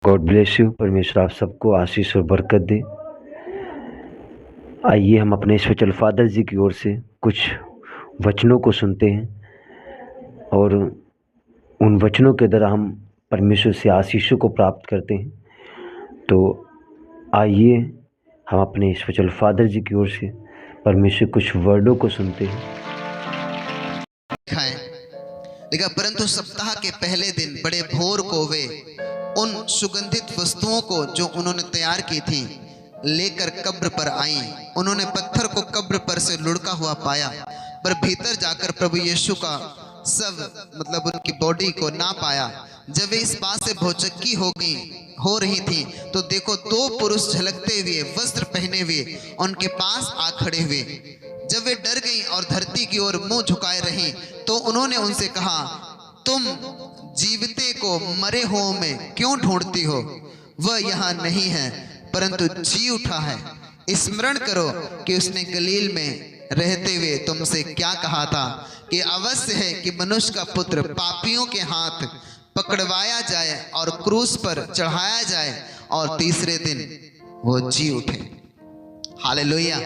God bless you. परमेश्वर आप सबको आशीष और बरकत दे। आइए हम अपने स्पिरिचुअल फादर जी की ओर से कुछ वचनों को सुनते हैं और उन वचनों के द्वारा हम परमेश्वर से आशीषों को प्राप्त करते हैं। तो आइए हम अपने स्पिरिचुअल फादर जी की ओर से परमेश्वर कुछ वर्डों को सुनते हैं। देखा, परंतु सप्ताह के पहले दिन बड़े भोर को वे उन सुगंधित वस्तुओं को जो उन्होंने तैयार की थी लेकर कब्र पर आई। उन्होंने पत्थर को कब्र पर से लुढ़का हुआ पाया, पर भीतर जाकर प्रभु यीशु का सब उनकी बॉडी को ना पाया। जब वे इस बात से भौचक्की हो रही थी तो देखो, दो पुरुष झलकते हुए वस्त्र पहने हुए उनके पास आ खड़े हुए। जब वे डर गईं और धरती की ओर मुंह झुकाए रहीं तो उन्होंने उनसे कहा, तुम जीवते को मरे हुओं में क्यों ढूंढती हो? वह यहाँ नहीं है परंतु जी उठा है। स्मरण करो कि उसने गलील में रहते हुए तुमसे क्या कहा था कि अवश्य है कि मनुष्य का पुत्र पापियों के हाथ पकड़वाया जाए और क्रूस पर चढ़ाया जाए और तीसरे दिन वो जी उठे। हालेलुया।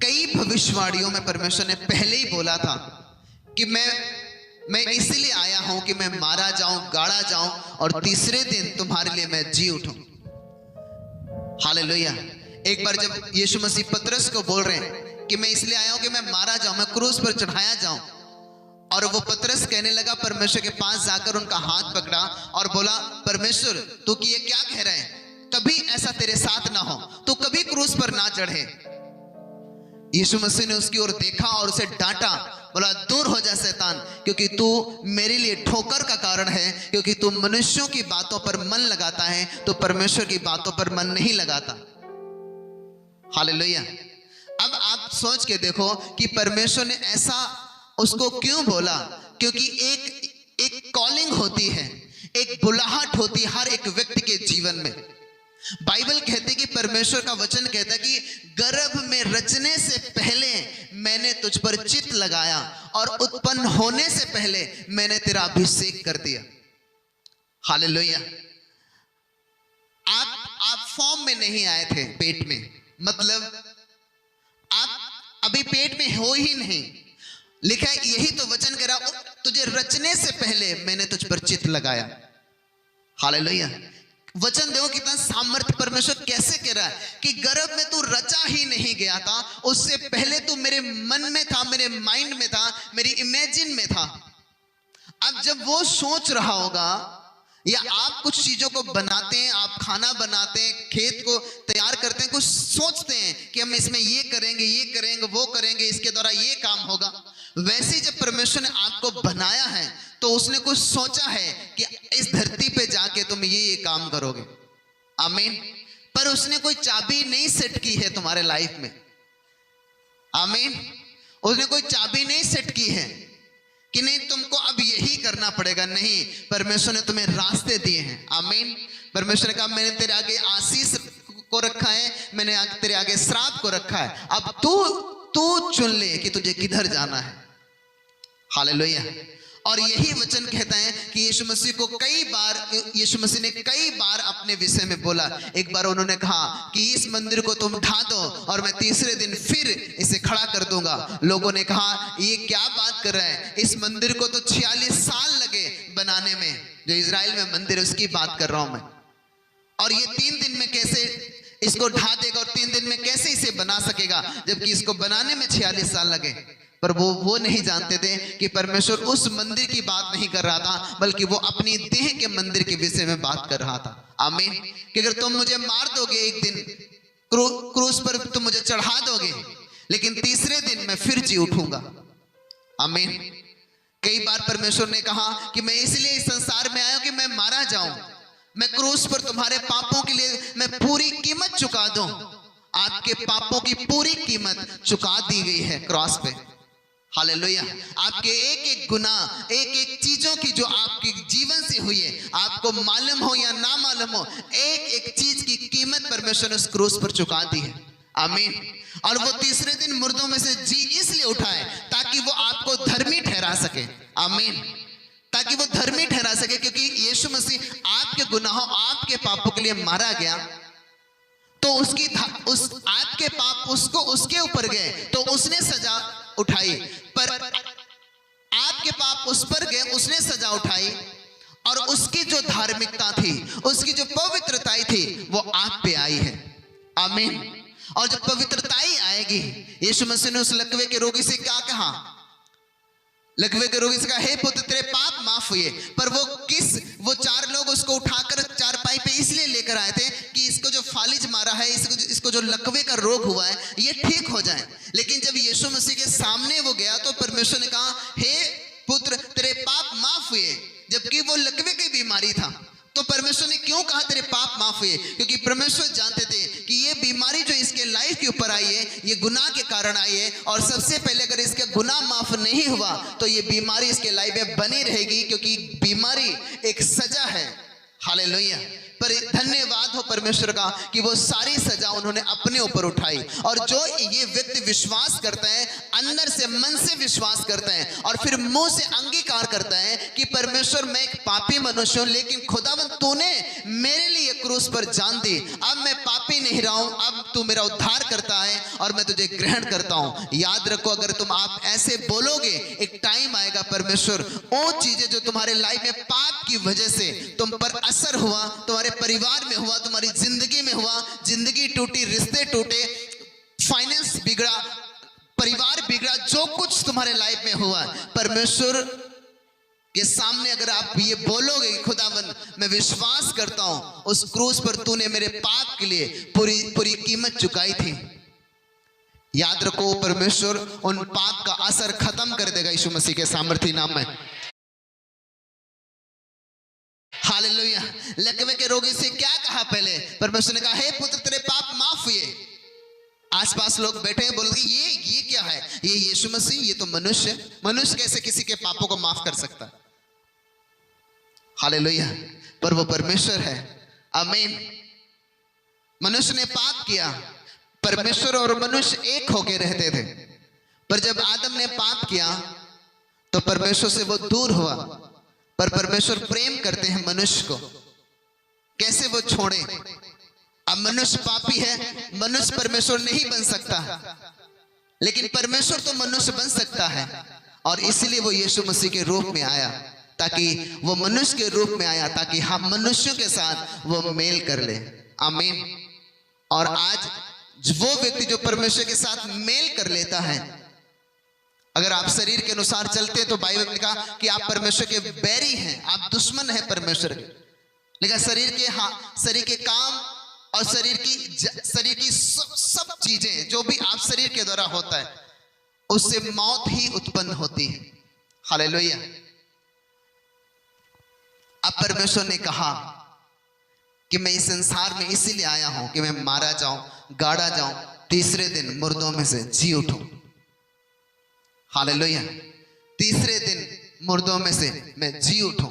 कई भविष्यवाणियों में परमेश्वर ने पहले ही बोला था कि मैं इसलिए आया हूं कि मैं मारा जाऊं, गाड़ा जाऊं और तीसरे दिन तुम्हारे लिए मैं जी उठूं। हालेलुया। एक बार जब यीशु मसीह पतरस को बोल रहे हैं कि मैं इसलिए आया हूं कि मैं मारा जाऊं, मैं क्रूस पर चढ़ाया जाऊं, और वो पतरस कहने लगा, परमेश्वर के पास जाकर उनका हाथ पकड़ा और बोला, परमेश्वर तू कि ये क्या कह रहे हैं? कभी ऐसा तेरे साथ ना हो, तू कभी क्रूस पर ना चढ़े। यीशु मसीह ने उसकी ओर देखा और उसे डांटा, बोला, दूर हो जा शैतान, क्योंकि तू मेरे लिए ठोकर का कारण है, क्योंकि तू मनुष्यों की बातों पर मन लगाता है तो परमेश्वर की बातों पर मन नहीं लगाता। हालेलुया। अब आप सोच के देखो कि परमेश्वर ने ऐसा उसको क्यों बोला? क्योंकि एक कॉलिंग होती है, एक बुलाहट होती है हर एक व्यक्ति के जीवन में। बाइबल कहते कि परमेश्वर का वचन कहता कि गर्भ में रचने से पहले मैंने तुझ पर चित्त लगाया और उत्पन्न होने से पहले मैंने तेरा अभिषेक कर दिया। हालेलुया। आप फॉर्म में नहीं आए थे, पेट में, मतलब आप अभी पेट में हो ही नहीं। लिखा है, यही तो वचन कह रहा, तुझे रचने से पहले मैंने तुझ पर चित्त लगाया। हालेलुया। वचन देखो कितना सामर्थ्य परमेश्वर कैसे कह रहा है कि गर्भ में तू रचा ही नहीं गया था, उससे पहले तू मेरे मन में था, मेरे माइंड में था, मेरी इमेजिन में था। अब जब वो सोच रहा होगा, या आप कुछ चीजों को बनाते हैं, आप खाना बनाते हैं, खेत को तैयार करते हैं, कुछ सोचते हैं कि हम इसमें ये करेंगे, वो करेंगे, इसके द्वारा ये काम होगा। वैसे जब परमेश्वर ने आपको बनाया है तो उसने कुछ सोचा है कि इस धरती पे जाके तुम ये काम करोगे। आमीन। पर उसने कोई चाबी नहीं सेट की है तुम्हारे लाइफ में। आमीन। उसने कोई चाबी नहीं सेट की है कि नहीं तुमको अब यही करना पड़ेगा। नहीं, परमेश्वर ने तुम्हें रास्ते दिए हैं। आमीन। परमेश्वर ने कहा, मैंने तेरे आगे आशीष को रखा है, मैंने तेरे आगे श्राप को रखा है, अब तू चुन ले कि तुझे किधर जाना है। हालेलुया। और यही वचन कहता है कि यीशु मसीह ने कई बार अपने विषय में बोला। एक बार उन्होंने कहा कि इस मंदिर को तुम ढा दो और मैं तीसरे दिन फिर इसे खड़ा कर दूंगा। लोगों ने कहा, ये क्या बात कर रहे हैं? इस मंदिर को तो 46 साल लगे बनाने में, जो इजराइल में मंदिर है उसकी बात कर रहा हूं मैं, और ये 3 दिन में कैसे इसको ढा देगा और 3 दिन में कैसे इसे बना सकेगा, जबकि इसको बनाने में 46 साल लगे। पर वो नहीं जानते थे कि परमेश्वर उस मंदिर की बात नहीं कर रहा था, बल्कि वो अपनी देह के मंदिर के विषय में बात कर रहा था। आमीन। कि अगर तुम मुझे मार दोगे, एक दिन क्रूस पर तुम मुझे चढ़ा दोगे, लेकिन तीसरे दिन मैं फिर जी उठूंगा। आमीन। कई बार परमेश्वर ने कहा कि मैं इसलिए इस संसार में आया हूं कि मैं मारा जाऊं, मैं क्रूस पर तुम्हारे पापों के लिए मैं पूरी कीमत चुका दूं। आपके पापों की पूरी कीमत चुका दी गई है क्रॉस पे। हालेलुया। आपके एक गुनाह, एक चीजों की जो आपके जीवन से हुई है, आपको मालूम हो या ना मालूम हो, एक चीज की कीमत परमेश्वर ने उस क्रूस पर चुका दी है। आमीन। और वो तीसरे दिन मुर्दों में से जी इसलिए उठाए ताकि वो आपको धर्मी ठहरा सके। आमीन। ताकि वो धर्मी ठहरा सके, क्योंकि गुनाहों, आपके पापों के लिए मारा गया, तो उस आपके पाप उसको उसके ऊपर गए तो उसने सजा उठाई, पर आपके पाप उस पर गए, उसने सजा उठाई, और उसकी जो धार्मिकता थी, उसकी जो पवित्रता थी, वो आप पे आई है। आमीन। और जब पवित्रताई आएगी, यीशु मसीह ने उस लकवे के रोगी से क्या कहा? लकवे के रोगी से कहा, हे पुत्र तेरे पाप माफ हुए। पर वो 4 लोग उसको उठाकर चारपाई पे इसलिए लेकर आए थे कि इसको जो फालिज मारा है, इसको जो लकवे का रोग हुआ है, ये ठीक हो जाए। लेकिन जब यीशु मसीह के सामने वो गया तो परमेश्वर ने कहा, हे पुत्र तेरे पाप माफ हुए, जबकि वो लकवे की बीमारी था। तो परमेश्वर ने क्यों कहा तेरे पाप माफ हुए? क्योंकि परमेश्वर जानते थे कि ये बीमारी जो इसके लाइफ के ऊपर आई है, ये गुनाह के कारण आई है, और सबसे पहले अगर इसका गुनाह माफ नहीं हुआ तो ये बीमारी इसके लाइफ में बनी रहेगी, क्योंकि बीमारी एक सजा है। हालेलुया। पर धन्यवाद हो परमेश्वर का कि वो सारी सजा उन्होंने अपने ऊपर उठाई। और जो ये व्यक्ति विश्वास करता है, अंदर से मन से विश्वास करता है, और फिर मुंह से अंगीकार करता है कि परमेश्वर मैं एक पापी मनुष्य हूं, लेकिन खुदावंद तूने मेरे लिए क्रूस पर जान दी, अब मैं पापी नहीं रहा हूं, अब तू मेरा उद्धार करता है और मैं तुझे ग्रहण करता हूं। याद रखो, अगर तुम आप ऐसे बोलोगे, एक टाइम आएगा परमेश्वर वो चीजें जो तुम्हारे लाइफ में पाप की वजह से तुम पर असर हुआ, तुम्हारे परिवार में हुआ, तुम्हारी जिंदगी में हुआ, जिंदगी टूटी, रिश्ते टूटे, फाइनेंस बिगड़ा, परिवार बिगड़ा, जो कुछ तुम्हारे लाइफ में हुआ, परमेश्वर के सामने अगर आप ये बोलोगे कि खुदावन मैं विश्वास करता हूं उस क्रूस पर तूने मेरे पाप के लिए पूरी कीमत चुकाई थी, याद रखो परमेश्वर उन पाप का असर खत्म कर देगा यीशु मसीह के सामर्थी नाम में। हालेलुया। लकवे के रोगी से क्या कहा? पहले परमेश्वर ने कहा, हे पुत्र तेरे पाप माफ हुए। आसपास लोग बैठे हैं, बोलते ये क्या है? ये यीशु मसीह, ये तो मनुष्य, मनुष्य कैसे किसी के पापों को माफ कर सकता है? हालेलुया। पर वो परमेश्वर है। आमीन। मनुष्य ने पाप किया, परमेश्वर और मनुष्य एक होके रहते थे, पर जब आदम ने पाप किया तो परमेश्वर से वो दूर हुआ। पर परमेश्वर प्रेम करते हैं मनुष्य को, कैसे वो छोड़े? अब मनुष्य पापी है, मनुष्य परमेश्वर नहीं बन सकता, लेकिन परमेश्वर तो मनुष्य बन सकता है, और इसलिए वो यीशु मसीह के रूप में आया, ताकि वो मनुष्य के रूप में आया ताकि हम मनुष्यों के साथ वो मेल कर ले। आमीन। और आज वो व्यक्ति जो परमेश्वर के साथ मेल कर लेता है, अगर आप शरीर के अनुसार चलते हैं तो बाइबल में लिखा कि आप परमेश्वर के बैरी हैं, आप दुश्मन हैं परमेश्वर के। लेकिन शरीर के काम और शरीर की सब चीजें जो भी आप शरीर के द्वारा होता है, उससे मौत ही उत्पन्न होती है। हालेलुया। अब परमेश्वर ने कहा कि मैं इस संसार में इसीलिए आया हूं कि मैं मारा जाऊं, गाड़ा जाऊं, तीसरे दिन मुर्दों में से जी उठूं। हालेलुया। तीसरे दिन मुर्दों में से मैं जी उठूं।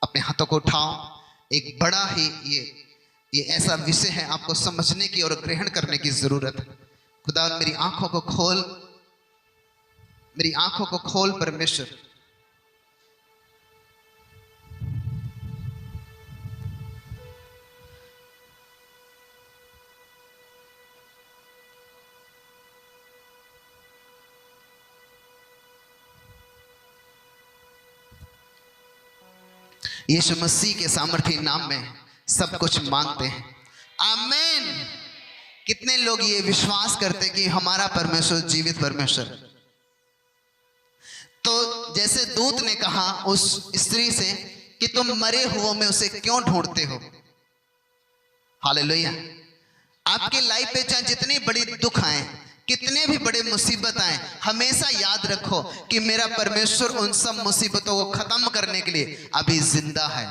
अपने हाथों को उठाओ। एक बड़ा ही ये ऐसा विषय है, आपको समझने की और ग्रहण करने की जरूरत है। खुदा मेरी आंखों को खोल, मेरी आंखों को खोल परमेश्वर। यीशु मसीह के सामर्थी नाम में सब कुछ मांगते हैं। आमीन। कितने लोग ये विश्वास करते कि हमारा परमेश्वर जीवित परमेश्वर? तो जैसे दूत ने कहा उस स्त्री से कि तुम मरे हुओं में उसे क्यों ढूंढते हो? हालेलुया। आपके लाइफ पे चाहे जितनी बड़ी दुख आए, कितने भी बड़े मुसीबत आए, हमेशा याद रखो कि मेरा परमेश्वर उन सब मुसीबतों को खत्म करने के लिए अभी जिंदा है,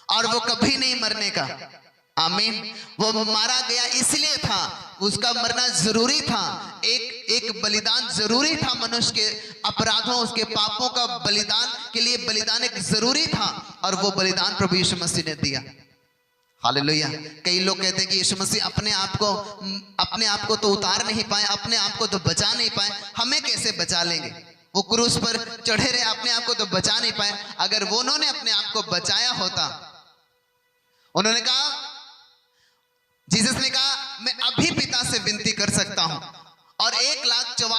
और वो कभी नहीं मरने का। आमीन। वो मारा गया इसलिए था, उसका मरना जरूरी था, एक बलिदान जरूरी था, मनुष्य के अपराधों, उसके पापों का बलिदान के लिए बलिदान एक जरूरी था, और वो बलिदान प्रभु यीशु मसीह ने दिया। हालेलुया। कई लोग कहते हैं कि यीशु मसीह अपने आप को तो उतार नहीं पाए, अपने आप को तो बचा नहीं पाए, हमें कैसे बचा लेंगे? वो क्रूस पर चढ़े रहे, अपने आप को तो बचा नहीं पाए। अगर वो उन्होंने अपने आप को बचाया होता, उन्होंने कहा, जीसस ने कहा, मैं अभी पिता से विनती कर सकता हूं और 1,44,000